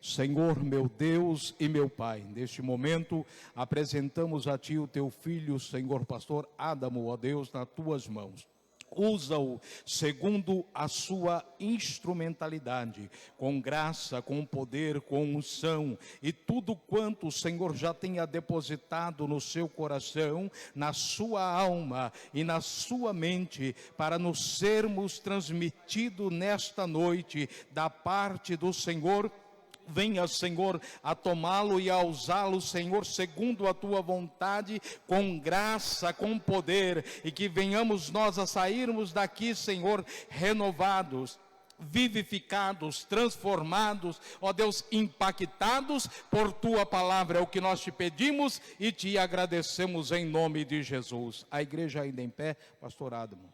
Senhor, meu Deus e meu Pai, neste momento apresentamos a Ti o Teu Filho, Senhor Pastor Adamo, ó Deus, nas Tuas mãos. Usa-o segundo a sua instrumentalidade, com graça, com poder, com unção, e tudo quanto o Senhor já tenha depositado no seu coração, na sua alma e na sua mente, para nos sermos transmitido nesta noite da parte do Senhor. Venha, Senhor, a tomá-lo e a usá-lo, Senhor, segundo a Tua vontade, com graça, com poder, e que venhamos nós a sairmos daqui, Senhor, renovados, vivificados, transformados, ó Deus, impactados por Tua palavra. É o que nós te pedimos e te agradecemos em nome de Jesus. A igreja ainda em pé, pastor Adamo.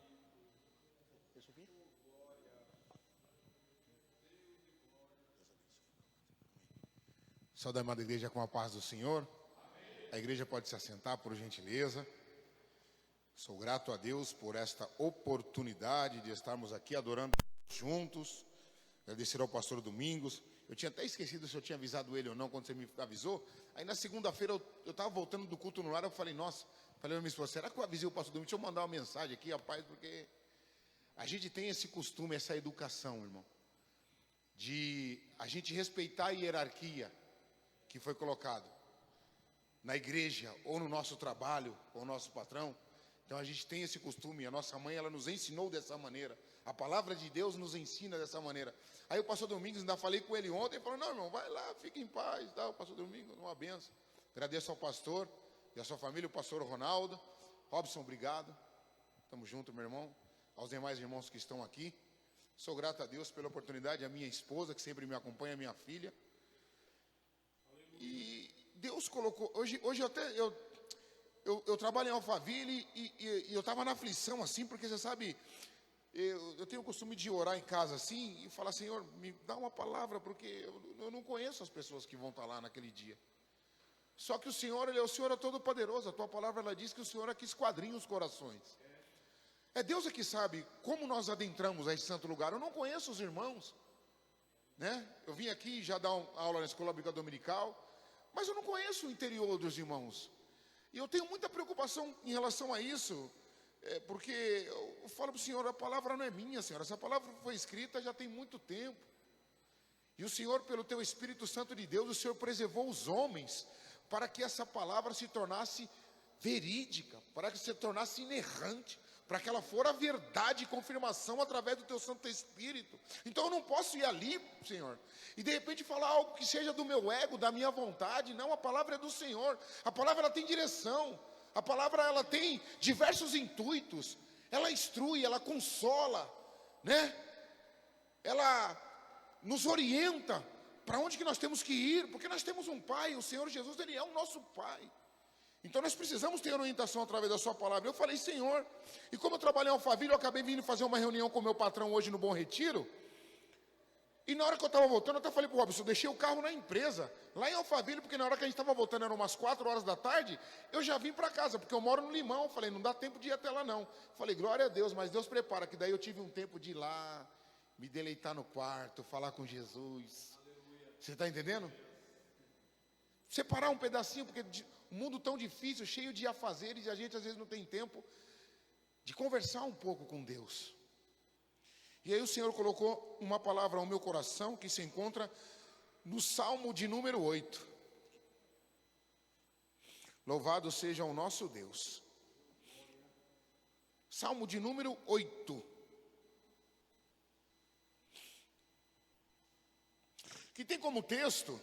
Saúde a amada igreja com a paz do Senhor. Amém. A igreja pode se assentar, por gentileza. Sou grato a Deus por esta oportunidade de estarmos aqui adorando juntos. Agradecer ao pastor Domingos. Eu tinha até esquecido se eu tinha avisado ele ou não quando você me avisou. Aí na segunda-feira eu estava voltando do culto no lar, eu falei, nossa, falei para minha esposa, será que eu avisei o pastor Domingos? Deixa eu mandar uma mensagem aqui, rapaz, porque a gente tem esse costume, essa educação, irmão, de a gente respeitar a hierarquia que foi colocado na igreja, ou no nosso trabalho, ou no nosso patrão. Então a gente tem esse costume, a nossa mãe, ela nos ensinou dessa maneira, a palavra de Deus nos ensina dessa maneira. Aí o pastor Domingos, ainda falei com ele ontem, ele falou, não, irmão, vai lá, fica em paz, tá? O pastor Domingos, uma benção. Agradeço ao pastor e à sua família, o pastor Ronaldo. Robson, obrigado, estamos juntos, meu irmão. Aos demais irmãos que estão aqui, sou grato a Deus pela oportunidade, a minha esposa, que sempre me acompanha, a minha filha. E Deus colocou, hoje eu trabalho em Alphaville e eu estava na aflição assim, porque você sabe, eu tenho o costume de orar em casa assim e falar, Senhor, me dá uma palavra, porque eu não conheço as pessoas que vão estar lá naquele dia. Só que o Senhor é todo poderoso, a tua palavra ela diz que o Senhor é que esquadrinha os corações. É Deus é que sabe como nós adentramos a esse santo lugar. Eu não conheço os irmãos, né? Eu vim aqui já dar aula na escola bíblica dominical, mas eu não conheço o interior dos irmãos. E eu tenho muita preocupação em relação a isso, porque eu falo para o Senhor, a palavra não é minha, Senhor. Essa palavra foi escrita já tem muito tempo. E o Senhor, pelo Teu Espírito Santo de Deus, o Senhor preservou os homens para que essa palavra se tornasse verídica, para que se tornasse inerrante, para que ela for a verdade e confirmação através do Teu Santo Espírito. Então eu não posso ir ali, Senhor, e de repente falar algo que seja do meu ego, da minha vontade. Não, a palavra é do Senhor. A palavra ela tem direção. A palavra ela tem diversos intuitos. Ela instrui, ela consola, né? Ela nos orienta para onde que nós temos que ir, porque nós temos um Pai, o Senhor Jesus, Ele é o nosso Pai. Então nós precisamos ter orientação através da sua palavra. Eu falei, Senhor, e como eu trabalho em Alphaville, eu acabei vindo fazer uma reunião com o meu patrão hoje no Bom Retiro. E na hora que eu estava voltando, eu até falei para o Robson, eu deixei o carro na empresa, lá em Alphaville, porque na hora que a gente estava voltando, eram umas 4 horas da tarde, eu já vim para casa, porque eu moro no Limão. Eu falei, não dá tempo de ir até lá não. Falei, glória a Deus, mas Deus prepara, que daí eu tive um tempo de ir lá, me deleitar no quarto, falar com Jesus. Você está entendendo? Separar um pedacinho, porque um mundo tão difícil, cheio de afazeres, e a gente às vezes não tem tempo de conversar um pouco com Deus. E aí o Senhor colocou uma palavra ao meu coração, que se encontra no Salmo de número 8. Louvado seja o nosso Deus. Salmo de número 8. Que tem como texto: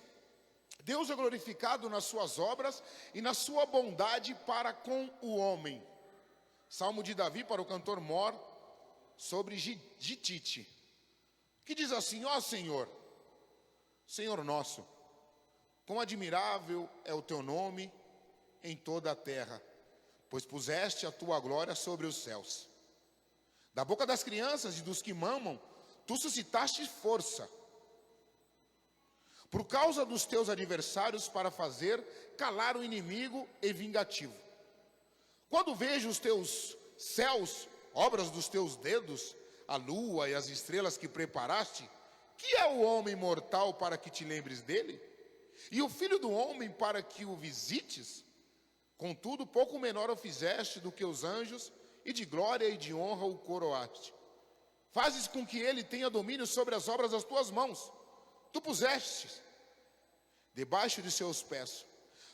Deus é glorificado nas suas obras e na sua bondade para com o homem. Salmo de Davi para o cantor Mor, sobre Gitite, que diz assim: ó Senhor, Senhor nosso, quão admirável é o teu nome em toda a terra, pois puseste a tua glória sobre os céus. Da boca das crianças e dos que mamam, tu suscitaste força, por causa dos teus adversários, para fazer calar o inimigo e vingativo. Quando vejo os teus céus, obras dos teus dedos, a lua e as estrelas que preparaste, Que é o homem mortal para que te lembres dele? E o filho do homem para que o visites? Contudo, pouco menor o fizeste do que os anjos, e de glória e de honra o coroaste. Fazes com que ele tenha domínio sobre as obras das tuas mãos. Tu puseste debaixo de seus pés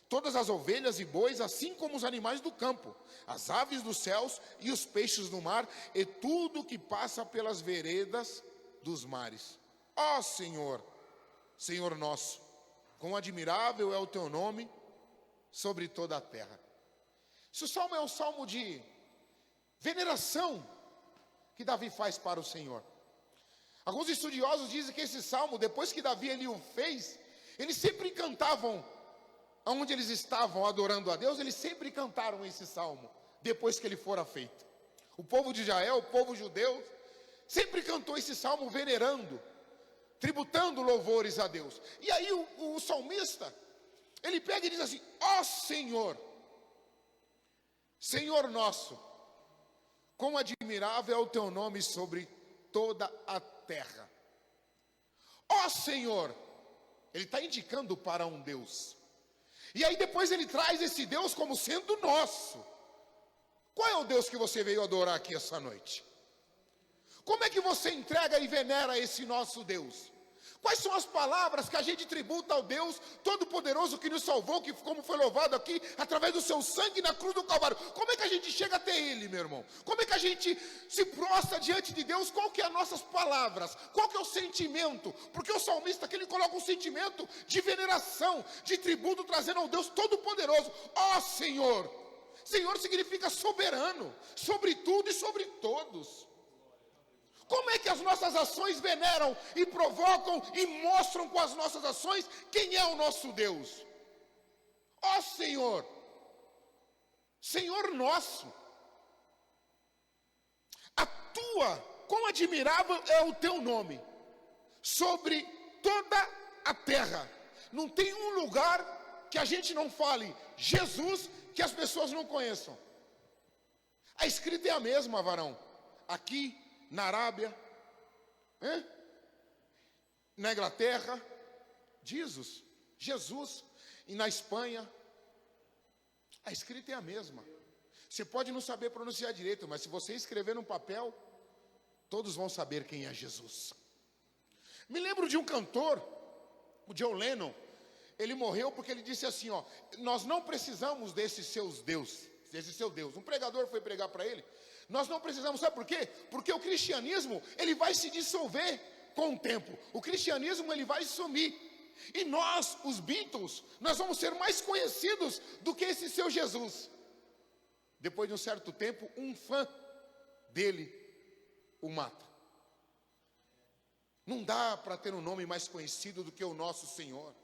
todas as ovelhas e bois, assim como os animais do campo, as aves dos céus e os peixes do mar, e tudo que passa pelas veredas dos mares. Ó Senhor, Senhor nosso, quão admirável é o teu nome sobre toda a terra. Esse salmo é um salmo de veneração que Davi faz para o Senhor. Alguns estudiosos dizem que esse salmo, depois que Davi ele o fez, eles sempre cantavam, onde eles estavam adorando a Deus, eles sempre cantaram esse salmo, depois que ele fora feito. O povo de Israel, o povo judeu, sempre cantou esse salmo venerando, tributando louvores a Deus. E aí o salmista, ele pega e diz assim: ó Senhor, Senhor nosso, quão admirável é o teu nome sobre toda a terra. Ó Senhor, ele está indicando para um Deus. E aí depois ele traz esse Deus como sendo nosso. Qual é o Deus que você veio adorar aqui essa noite? Como é que você entrega e venera esse nosso Deus? Quais são as palavras que a gente tributa ao Deus Todo-Poderoso que nos salvou, que como foi louvado aqui, através do seu sangue na cruz do Calvário? Como é que a gente chega até Ele, meu irmão? Como é que a gente se prostra diante de Deus? Qual que é as nossas palavras? Qual que é o sentimento? Porque o salmista aqui, ele coloca um sentimento de veneração, de tributo, trazendo ao Deus Todo-Poderoso. Ó Senhor! Senhor significa soberano, sobre tudo e sobre todos. Como é que as nossas ações veneram e provocam e mostram com as nossas ações quem é o nosso Deus? Ó Senhor, Senhor nosso, quão admirável é o teu nome sobre toda a terra. Não tem um lugar que a gente não fale Jesus que as pessoas não conheçam. A escrita é a mesma, varão, aqui na Arábia, na Inglaterra, Jesus, e na Espanha, a escrita é a mesma. Você pode não saber pronunciar direito, mas se você escrever num papel, todos vão saber quem é Jesus. Me lembro de um cantor, o John Lennon. Ele morreu porque ele disse assim, ó: nós não precisamos desse seu Deus. Um pregador foi pregar para ele. Nós não precisamos, sabe por quê? Porque o cristianismo, ele vai se dissolver com o tempo. O cristianismo, ele vai sumir. E nós, os Beatles, nós vamos ser mais conhecidos do que esse seu Jesus. Depois de um certo tempo, um fã dele o mata. Não dá para ter um nome mais conhecido do que o nosso Senhor.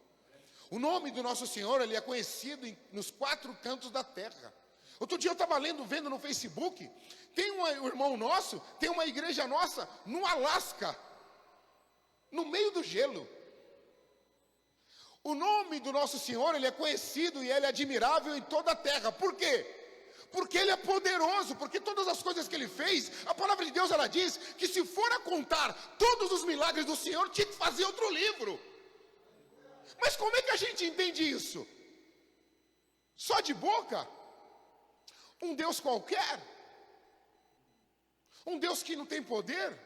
O nome do nosso Senhor, ele é conhecido nos 4 cantos da terra. Outro dia eu estava vendo no Facebook, tem um irmão nosso, tem uma igreja nossa no Alasca, no meio do gelo. O nome do nosso Senhor, ele é conhecido e ele é admirável em toda a terra. Por quê? Porque ele é poderoso, porque todas as coisas que ele fez, a palavra de Deus, ela diz que se for a contar todos os milagres do Senhor, tinha que fazer outro livro. Mas como é que a gente entende isso? Só de boca? Um Deus qualquer? Um Deus que não tem poder?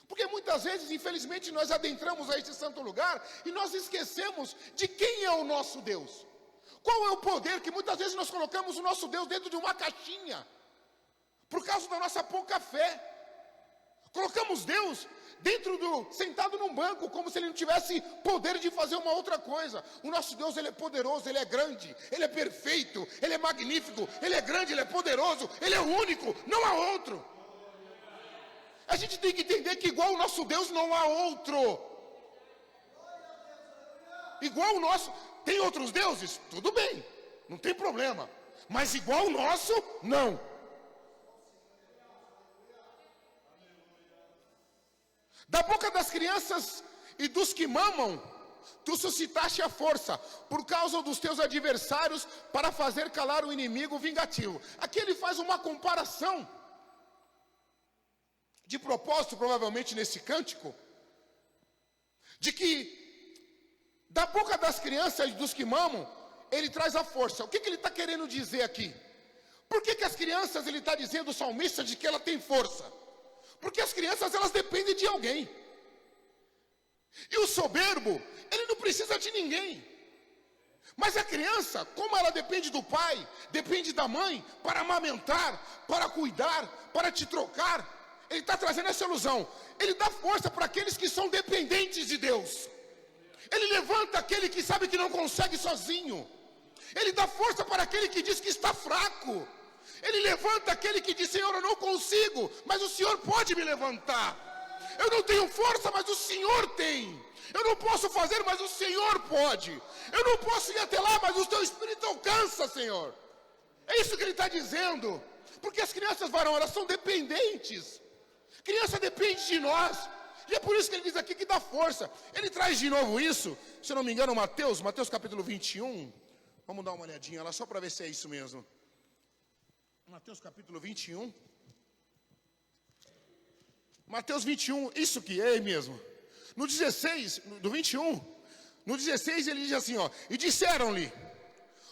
Porque muitas vezes, infelizmente, nós adentramos a este santo lugar e nós esquecemos de quem é o nosso Deus. Qual é o poder que muitas vezes nós colocamos o nosso Deus dentro de uma caixinha, por causa da nossa pouca fé. Colocamos Deus sentado num banco, como se ele não tivesse poder de fazer uma outra coisa. O nosso Deus, ele é poderoso, ele é grande, ele é perfeito, ele é magnífico, ele é grande, ele é poderoso, ele é único, não há outro. A gente tem que entender que igual o nosso Deus não há outro. Igual o nosso, tem outros deuses? Tudo bem, não tem problema. Mas igual o nosso, não. Da boca das crianças e dos que mamam, tu suscitaste a força, por causa dos teus adversários, para fazer calar o inimigo vingativo. Aqui ele faz uma comparação, de propósito, provavelmente nesse cântico, de que da boca das crianças e dos que mamam, ele traz a força. O que ele está querendo dizer aqui? Por que as crianças, ele está dizendo, o salmista, de que ela tem força? Porque as crianças, elas dependem de alguém. E o soberbo, ele não precisa de ninguém. Mas a criança, como ela depende do pai, depende da mãe, para amamentar, para cuidar, para te trocar, ele está trazendo essa ilusão. Ele dá força para aqueles que são dependentes de Deus. Ele levanta aquele que sabe que não consegue sozinho. Ele dá força para aquele que diz que está fraco. Ele levanta aquele que diz, Senhor, eu não consigo, mas o Senhor pode me levantar. Eu não tenho força, mas o Senhor tem. Eu não posso fazer, mas o Senhor pode. Eu não posso ir até lá, mas o teu Espírito alcança, Senhor. É isso que ele está dizendo. Porque as crianças, varão, elas são dependentes. Criança depende de nós. E é por isso que ele diz aqui que dá força. Ele traz de novo isso, se eu não me engano, Mateus capítulo 21. Vamos dar uma olhadinha lá, só para ver se é isso mesmo. Mateus capítulo 21. Mateus 21, isso que é mesmo. No 16, do 21, no 16 ele diz assim, ó. E disseram-lhe,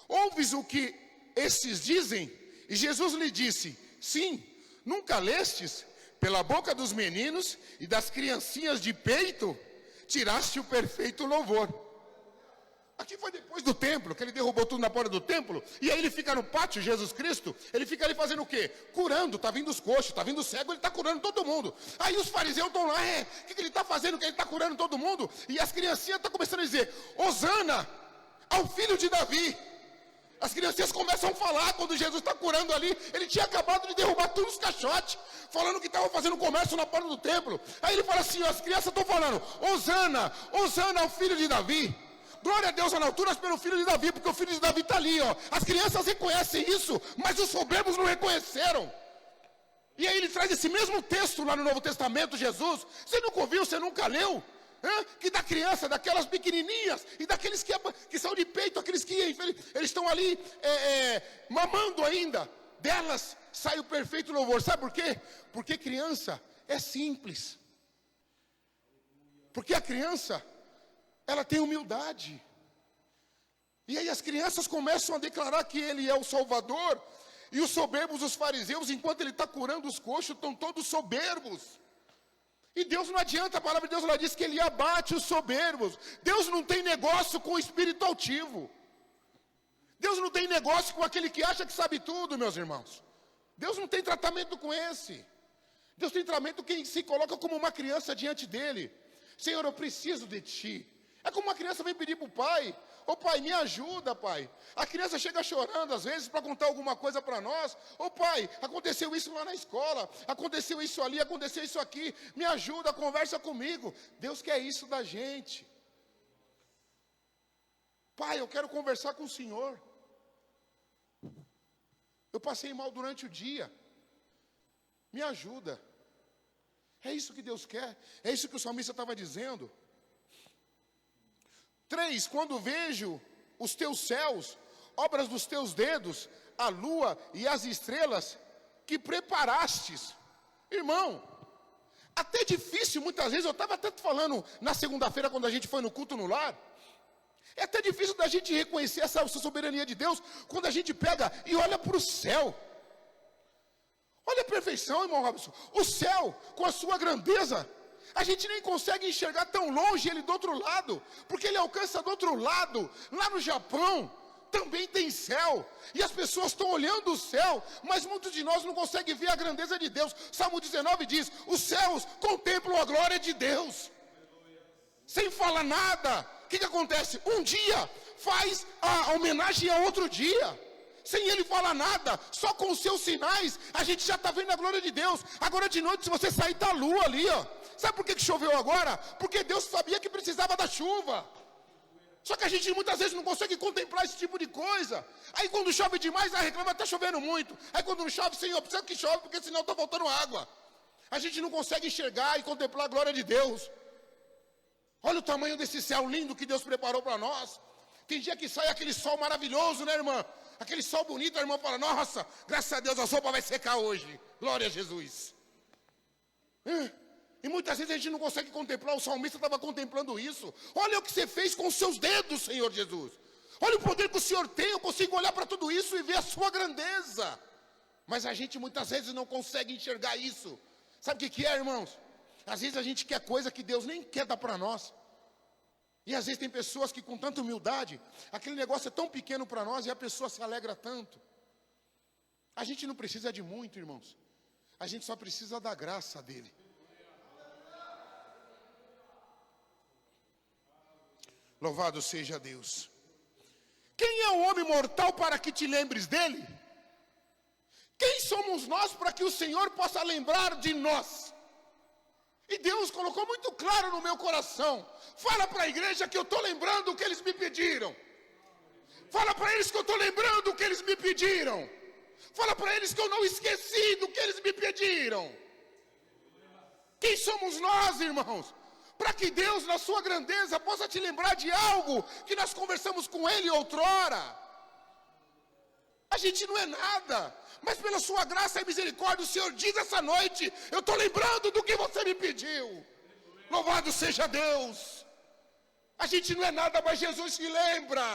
ouves o que estes dizem? E Jesus lhe disse, sim, nunca lestes? Pela boca dos meninos e das criancinhas de peito, tiraste o perfeito louvor. Aqui foi depois do templo, que ele derrubou tudo na porta do templo, e aí ele fica no pátio, Jesus Cristo, ele fica ali fazendo o quê? Curando, tá vindo os coxos, tá vindo o cego, ele tá curando todo mundo. Aí os fariseus estão lá, o que ele tá fazendo? Que ele tá curando todo mundo, e as criancinhas estão começando a dizer, Hosana ao filho de Davi. As criancinhas começam a falar, quando Jesus está curando ali, ele tinha acabado de derrubar todos os caixotes, falando que estava fazendo comércio na porta do templo. Aí ele fala assim, as crianças estão falando, Hosana, Hosana ao filho de Davi. Glória a Deus nas alturas pelo filho de Davi, porque o filho de Davi está ali, ó. As crianças reconhecem isso, mas os soberbos não reconheceram. E aí ele traz esse mesmo texto lá no Novo Testamento, Jesus. Você nunca ouviu, você nunca leu? Que da criança, daquelas pequenininhas, e daqueles que são de peito, aqueles que eles estão ali mamando ainda. Delas sai o perfeito louvor. Sabe por quê? Porque criança é simples. Porque a criança, ela tem humildade. E aí as crianças começam a declarar que ele é o Salvador. E os soberbos, os fariseus, enquanto ele está curando os coxos, estão todos soberbos. E Deus não adianta, a palavra de Deus ela diz que ele abate os soberbos. Deus não tem negócio com o espírito altivo. Deus não tem negócio com aquele que acha que sabe tudo, meus irmãos. Deus não tem tratamento com esse. Deus tem tratamento com quem se coloca como uma criança diante dele. Senhor, eu preciso de ti. É como uma criança vem pedir para o pai, ô pai, me ajuda, pai. A criança chega chorando às vezes para contar alguma coisa para nós. Ô pai, aconteceu isso lá na escola, aconteceu isso ali, aconteceu isso aqui. Me ajuda, conversa comigo. Deus quer isso da gente. Pai, eu quero conversar com o Senhor. Eu passei mal durante o dia. Me ajuda. É isso que Deus quer. É isso que o salmista estava dizendo. 3, quando vejo os teus céus, obras dos teus dedos, a lua e as estrelas que preparastes. Irmão, até difícil muitas vezes, eu estava até falando na segunda-feira quando a gente foi no culto no lar, é até difícil da gente reconhecer essa soberania de Deus, quando a gente pega e olha para o céu. Olha a perfeição, irmão Robson, o céu com a sua grandeza, a gente nem consegue enxergar tão longe ele do outro lado, porque ele alcança do outro lado. Lá no Japão também tem céu, e as pessoas estão olhando o céu, mas muitos de nós não conseguem ver a grandeza de Deus. Salmo 19 diz, os céus contemplam a glória de Deus, sem falar nada. O que acontece? Um dia faz a homenagem a outro dia, sem ele falar nada, só com os seus sinais, a gente já está vendo a glória de Deus. Agora de noite, se você sair, está a lua ali, ó. Sabe por que choveu agora? Porque Deus sabia que precisava da chuva. Só que a gente muitas vezes não consegue contemplar esse tipo de coisa. Aí quando chove demais, reclama, está chovendo muito. Aí quando não chove, Senhor, precisa que chove, porque senão está faltando água. A gente não consegue enxergar e contemplar a glória de Deus. Olha o tamanho desse céu lindo que Deus preparou para nós. Tem dia que sai aquele sol maravilhoso, né, irmã? Aquele sol bonito, a irmã fala, nossa, graças a Deus a sopa vai secar hoje. Glória a Jesus. E muitas vezes a gente não consegue contemplar, o salmista estava contemplando isso. Olha o que você fez com os seus dedos, Senhor Jesus. Olha o poder que o Senhor tem, eu consigo olhar para tudo isso e ver a sua grandeza. Mas a gente muitas vezes não consegue enxergar isso. Sabe o que é, irmãos? Às vezes a gente quer coisa que Deus nem quer dar para nós. E às vezes tem pessoas que com tanta humildade, aquele negócio é tão pequeno para nós e a pessoa se alegra tanto. A gente não precisa de muito, irmãos. A gente só precisa da graça dele. Louvado seja Deus. Quem é o homem mortal para que te lembres dele? Quem somos nós para que o Senhor possa lembrar de nós? E Deus colocou muito claro no meu coração. Fala para a igreja que eu estou lembrando o que eles me pediram. Fala para eles que eu estou lembrando o que eles me pediram. Fala para eles que eu não esqueci do que eles me pediram. Quem somos nós, irmãos? Para que Deus, na sua grandeza, possa te lembrar de algo que nós conversamos com Ele outrora. A gente não é nada, mas pela sua graça e misericórdia, o Senhor diz essa noite: eu estou lembrando do que você me pediu. Louvado seja Deus. A gente não é nada, mas Jesus se lembra,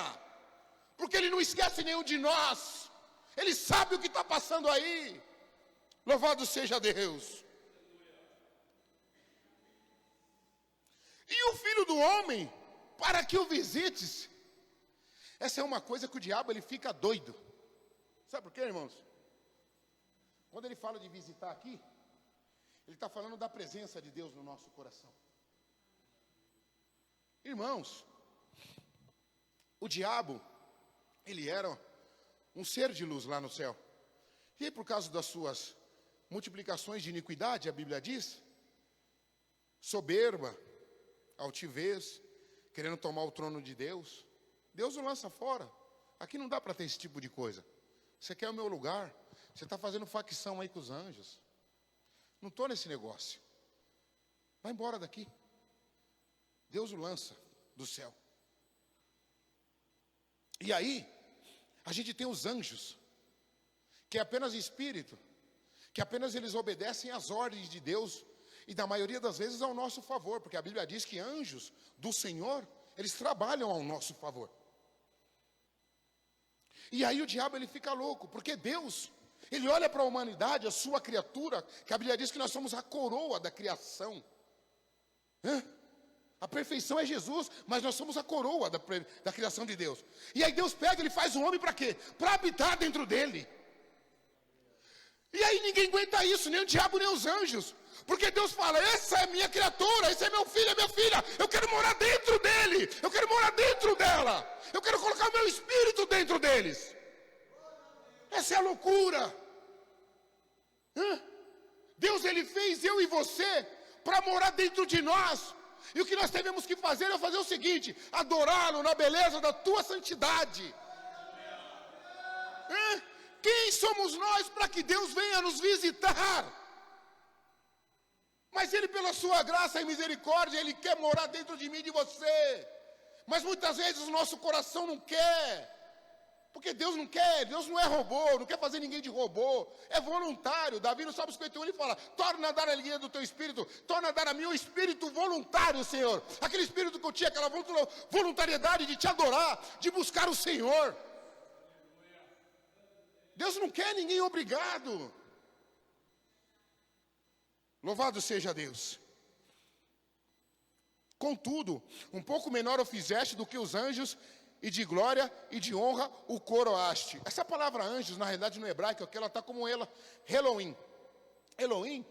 porque Ele não esquece nenhum de nós. Ele sabe o que está passando aí. Louvado seja Deus. E o Filho do Homem, para que o visites. Essa é uma coisa que o diabo ele fica doido. Sabe por quê, irmãos? Quando ele fala de visitar aqui, ele está falando da presença de Deus no nosso coração. Irmãos, o diabo, ele era um ser de luz lá no céu. E por causa das suas multiplicações de iniquidade, a Bíblia diz, soberba, altivez, querendo tomar o trono de Deus, Deus o lança fora. Aqui não dá para ter esse tipo de coisa. Você quer o meu lugar? Você está fazendo facção aí com os anjos. Não estou nesse negócio. Vai embora daqui. Deus o lança do céu. E aí, a gente tem os anjos, que é apenas espírito, que apenas eles obedecem às ordens de Deus, e na maioria das vezes ao nosso favor, porque a Bíblia diz que anjos do Senhor, eles trabalham ao nosso favor. E aí o diabo ele fica louco, porque Deus, ele olha para a humanidade, a sua criatura, que a Bíblia diz que nós somos a coroa da criação. A perfeição é Jesus, mas nós somos a coroa da criação de Deus. E aí Deus pega, ele faz o homem para quê? Para habitar dentro dele. E aí ninguém aguenta isso, nem o diabo, nem os anjos. Porque Deus fala, essa é minha criatura, esse é meu filho, é minha filha. Eu quero morar dentro dele, eu quero morar dentro dela. Eu quero colocar o meu espírito dentro deles. Essa é a loucura. Deus ele fez eu e você para morar dentro de nós. E o que nós devemos que fazer é fazer o seguinte: adorá-lo na beleza da tua santidade. Quem somos nós para que Deus venha nos visitar? Mas Ele, pela sua graça e misericórdia, Ele quer morar dentro de mim e de você. Mas muitas vezes o nosso coração não quer. Porque Deus não quer, Deus não é robô, não quer fazer ninguém de robô. É voluntário. Davi no Salmo 51 ele fala: torna a dar a alegria do teu espírito, torna a dar a mim o espírito voluntário, Senhor. Aquele espírito que eu tinha, aquela voluntariedade de te adorar, de buscar o Senhor. Deus não quer ninguém obrigado. Louvado seja Deus. Contudo, um pouco menor o fizeste do que os anjos, e de glória e de honra o coroaste. Essa palavra anjos, na realidade no hebraico, aqui ela está como Elohim. Elohim,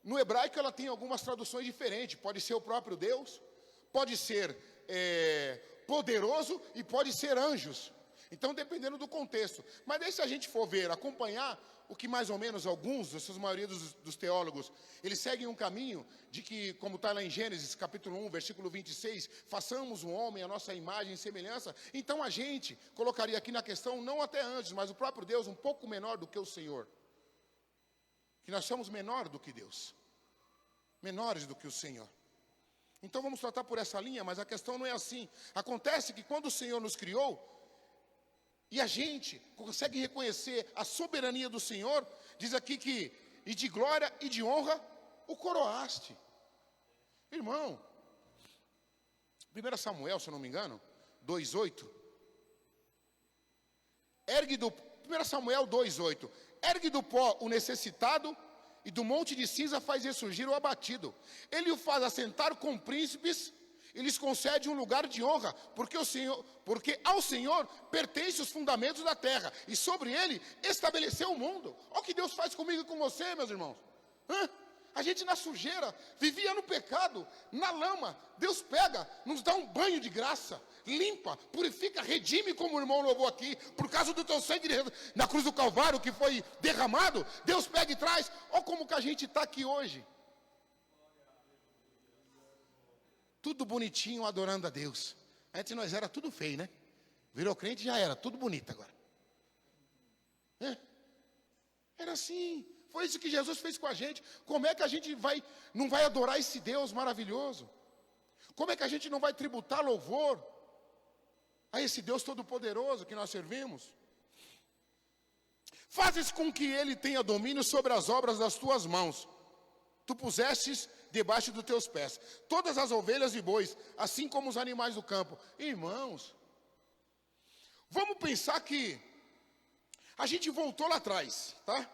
no hebraico ela tem algumas traduções diferentes. Pode ser o próprio Deus, pode ser poderoso e pode ser anjos. Então, dependendo do contexto. Mas daí, se a gente for ver, acompanhar o que mais ou menos alguns, essa maioria dos teólogos, eles seguem um caminho de que, como está lá em Gênesis, capítulo 1, versículo 26, façamos um homem a nossa imagem e semelhança. Então, a gente colocaria aqui na questão, não até anjos, mas o próprio Deus um pouco menor do que o Senhor. Que nós somos menor do que Deus. Menores do que o Senhor. Então, vamos tratar por essa linha, mas a questão não é assim. Acontece que quando o Senhor nos criou, e a gente consegue reconhecer a soberania do Senhor, diz aqui que, e de glória e de honra, o coroaste. Irmão, 1 Samuel, se eu não me engano, 2:8. 1 Samuel 2:8. Ergue do pó o necessitado, e do monte de cinza faz ressurgir o abatido. Ele o faz assentar com príncipes, e lhes concede um lugar de honra, porque ao Senhor pertencem os fundamentos da terra, e sobre ele estabeleceu o mundo. Olha o que Deus faz comigo e com você, meus irmãos. A gente na sujeira, vivia no pecado, na lama. Deus pega, nos dá um banho de graça, limpa, purifica, redime, como o irmão louvou aqui, por causa do teu sangue na cruz do Calvário que foi derramado. Deus pega e traz. Olha como que a gente está aqui hoje. Tudo bonitinho, adorando a Deus. Antes nós era tudo feio, né? Virou crente, já era, tudo bonito agora. Era assim. Foi isso que Jesus fez com a gente. Como é que a gente não vai adorar esse Deus maravilhoso? Como é que a gente não vai tributar louvor a esse Deus todo-poderoso que nós servimos? Fazes com que ele tenha domínio sobre as obras das tuas mãos. Tu pusestes debaixo dos teus pés todas as ovelhas e bois, assim como os animais do campo. Irmãos, vamos pensar que a gente voltou lá atrás, tá?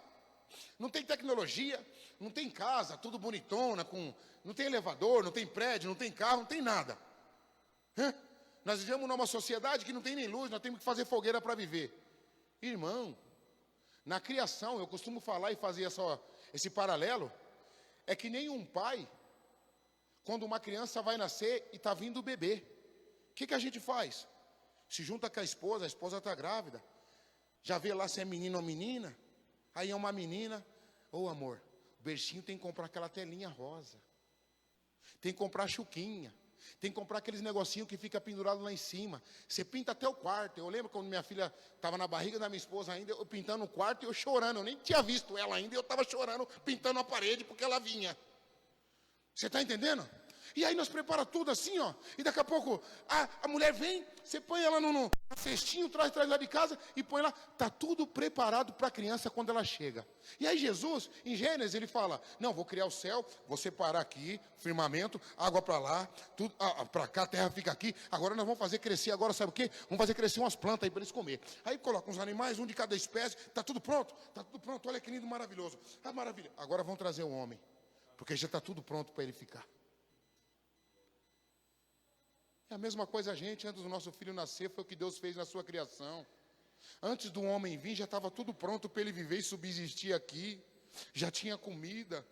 Não tem tecnologia, não tem casa, tudo bonitona, não tem elevador, não tem prédio, não tem carro, não tem nada. Nós vivemos numa sociedade que não tem nem luz, nós temos que fazer fogueira para viver. Irmão, na criação, eu costumo falar e fazer esse paralelo, é que nem um pai, quando uma criança vai nascer e está vindo o bebê, o que a gente faz? Se junta com a esposa está grávida, já vê lá se é menino ou menina, aí é uma menina. Ô amor, o bercinho tem que comprar aquela telinha rosa, tem que comprar chuquinha, tem que comprar aqueles negocinhos que fica pendurado lá em cima. Você pinta até o quarto. Eu lembro quando minha filha estava na barriga da minha esposa ainda, eu pintando o quarto e eu chorando. Eu nem tinha visto ela ainda, eu estava chorando, pintando a parede porque ela vinha. Você está entendendo? E aí nós preparamos tudo assim, ó. E daqui a pouco a mulher vem, você põe ela no cestinho, traz lá de casa e põe lá. Está tudo preparado para a criança quando ela chega. E aí Jesus, em Gênesis, ele fala, não, vou criar o céu, vou separar aqui, firmamento, água para lá, tudo para cá, a terra fica aqui. Agora nós vamos fazer crescer, agora sabe o quê? Vamos fazer crescer umas plantas aí para eles comer. Aí coloca uns animais, um de cada espécie, está tudo pronto, olha que lindo, maravilhoso. Ah, maravilha, agora vão trazer o homem, porque já está tudo pronto para ele ficar. É a mesma coisa a gente, antes do nosso filho nascer, foi o que Deus fez na sua criação. Antes do homem vir, já estava tudo pronto para ele viver e subsistir aqui. Já tinha comida.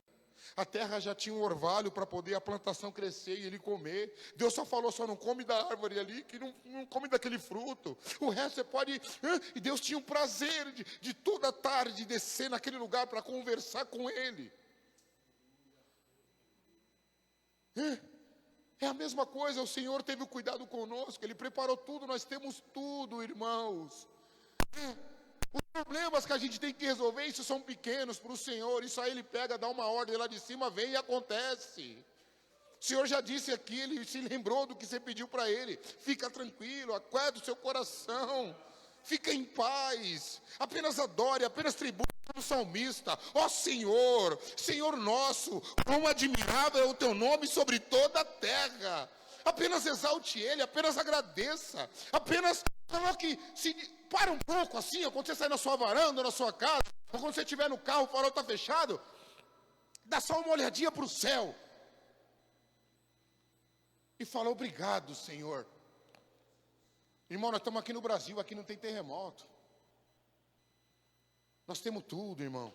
A terra já tinha um orvalho para poder a plantação crescer e ele comer. Deus só falou, só não come da árvore ali, que não come daquele fruto. O resto você pode... E Deus tinha o prazer de toda tarde descer naquele lugar para conversar com ele. É a mesma coisa, o Senhor teve o cuidado conosco, Ele preparou tudo, nós temos tudo, irmãos. Os problemas que a gente tem que resolver, isso são pequenos para o Senhor, isso aí Ele pega, dá uma ordem lá de cima, vem e acontece. O Senhor já disse aqui, Ele se lembrou do que você pediu para Ele. Fica tranquilo, aquieta o seu coração, fica em paz, apenas adore, apenas tribute o salmista. Ó Senhor, Senhor nosso, quão admirável é o teu nome sobre toda a terra. Apenas exalte Ele, apenas agradeça, apenas coloque, para um pouco assim, ó, quando você sai na sua varanda, na sua casa, ou quando você estiver no carro, o farol está fechado, dá só uma olhadinha para o céu e fala, obrigado, Senhor. Irmão, nós estamos aqui no Brasil, aqui não tem terremoto. Nós temos tudo, irmão.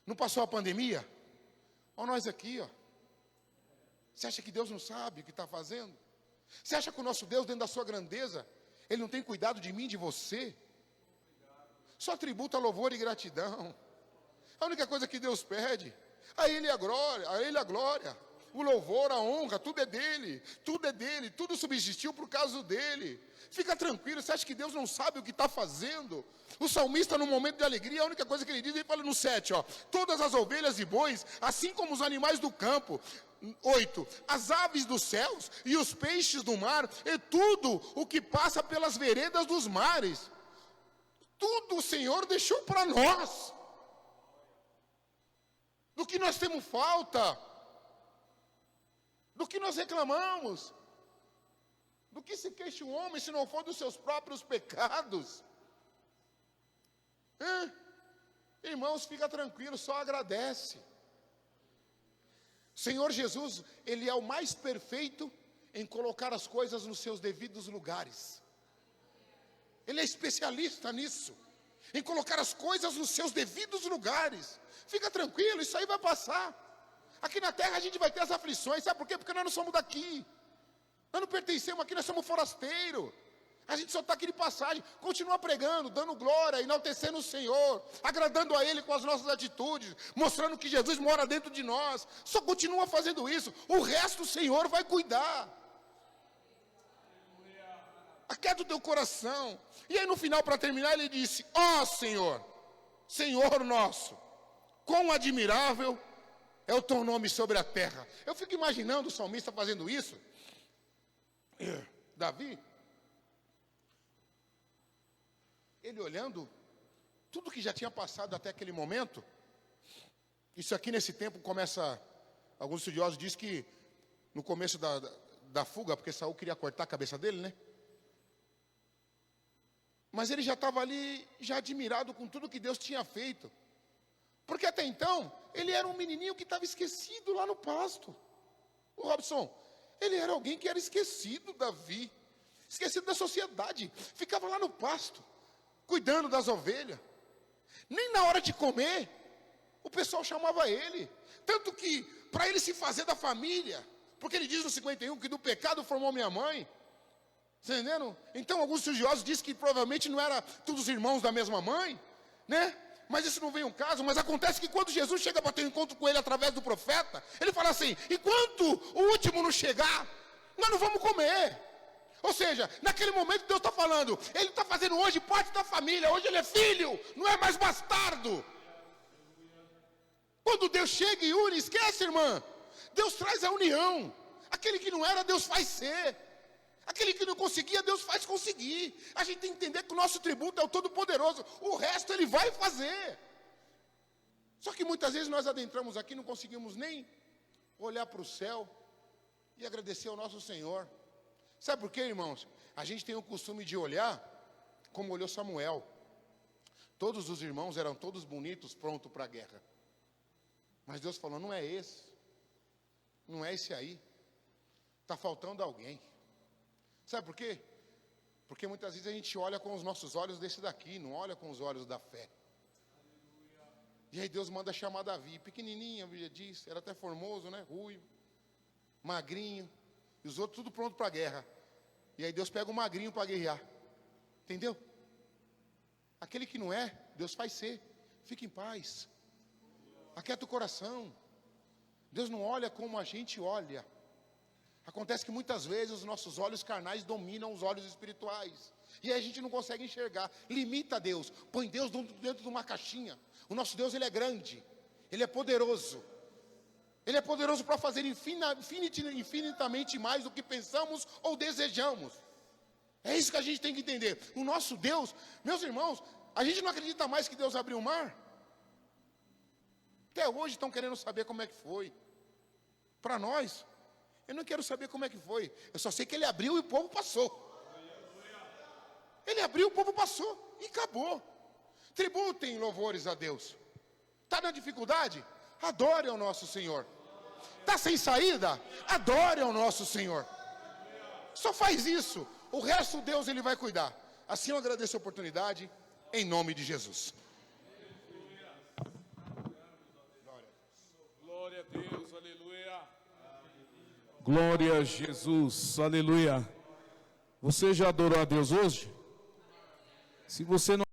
Não passou a pandemia? Olha nós aqui, ó. Você acha que Deus não sabe o que está fazendo? Você acha que o nosso Deus, dentro da sua grandeza, Ele não tem cuidado de mim, de você? Só tributa louvor e gratidão. A única coisa que Deus pede, a Ele a glória, o louvor, a honra, tudo é dele, tudo subsistiu por causa dele. Fica tranquilo, você acha que Deus não sabe o que está fazendo? O salmista, no momento de alegria, a única coisa que ele diz, ele fala no 7, ó, todas as ovelhas e bois, assim como os animais do campo. 8, as aves dos céus e os peixes do mar, e tudo o que passa pelas veredas dos mares. Tudo o Senhor deixou para nós. Do que nós temos falta, Do que nós reclamamos? Do que se queixa o homem se não for dos seus próprios pecados? Irmãos, fica tranquilo, só agradece. Senhor Jesus, Ele é o mais perfeito em colocar as coisas nos seus devidos lugares. Ele é especialista nisso, em colocar as coisas nos seus devidos lugares. Fica tranquilo, isso aí vai passar. Aqui na terra a gente vai ter as aflições, sabe por quê? Porque nós não somos daqui. Nós não pertencemos aqui, nós somos forasteiros. A gente só está aqui de passagem. Continua pregando, dando glória, enaltecendo o Senhor, agradando a Ele com as nossas atitudes, mostrando que Jesus mora dentro de nós. Só continua fazendo isso. O resto o Senhor vai cuidar. Aquieta o teu coração. E aí no final, para terminar, ele disse: ó Senhor, Senhor nosso, quão admirável é o teu nome sobre a terra. Eu fico imaginando o salmista fazendo isso. Davi, ele olhando tudo que já tinha passado até aquele momento. Isso aqui nesse tempo começa, alguns estudiosos dizem que no começo da fuga, porque Saul queria cortar a cabeça dele, né? Mas ele já estava ali, já admirado com tudo que Deus tinha feito. Porque até então, ele era um menininho que estava esquecido lá no pasto. O Robson, ele era alguém que era esquecido, Davi. Esquecido da sociedade. Ficava lá no pasto, cuidando das ovelhas. Nem na hora de comer, o pessoal chamava ele. Tanto que, para ele se fazer da família, porque ele diz no 51 que do pecado formou minha mãe. Você entendendo? Então, alguns estudiosos dizem que provavelmente não era todos irmãos da mesma mãe, né? Mas isso não vem um caso. Mas acontece que quando Jesus chega para ter um encontro com ele através do profeta, ele fala assim: enquanto o último não chegar, nós não vamos comer. Ou seja, naquele momento Deus está falando, Ele está fazendo hoje parte da família. Hoje ele é filho, não é mais bastardo. Quando Deus chega e une, esquece, irmã, Deus traz a união. Aquele que não era, Deus faz ser. Aquele que não conseguia, Deus faz conseguir. A gente tem que entender que o nosso tributo é o Todo-Poderoso. O resto Ele vai fazer. Só que muitas vezes nós adentramos aqui, não conseguimos nem olhar para o céu e agradecer ao nosso Senhor. Sabe por quê, irmãos? A gente tem o costume de olhar como olhou Samuel. Todos os irmãos eram todos bonitos, prontos para a guerra. Mas Deus falou: não é esse. Não é esse aí. Está faltando alguém. Sabe por quê? Porque muitas vezes a gente olha com os nossos olhos desse daqui, não olha com os olhos da fé. E aí Deus manda chamar Davi, pequenininho, a Bíblia diz, era até formoso, né? Ruivo, magrinho, e os outros tudo pronto para a guerra. E aí Deus pega o magrinho para guerrear. Entendeu? Aquele que não é, Deus faz ser. Fica em paz. Aquieta o coração. Deus não olha como a gente olha. Acontece que muitas vezes os nossos olhos carnais dominam os olhos espirituais. E aí a gente não consegue enxergar. Limita Deus. Põe Deus dentro de uma caixinha. O nosso Deus, Ele é grande. Ele é poderoso. Ele é poderoso para fazer infinitamente mais do que pensamos ou desejamos. É isso que a gente tem que entender. O nosso Deus, meus irmãos, a gente não acredita mais que Deus abriu o mar. Até hoje estão querendo saber como é que foi. Para nós, eu não quero saber como é que foi. Eu só sei que Ele abriu e o povo passou. Ele abriu, o povo passou e acabou. Tributem louvores a Deus. Está na dificuldade? Adore ao nosso Senhor. Está sem saída? Adore ao nosso Senhor. Só faz isso. O resto Deus Ele vai cuidar. Assim eu agradeço a oportunidade, em nome de Jesus. Glória a Deus, aleluia. Glória a Jesus, aleluia. Você já adorou a Deus hoje? Se você não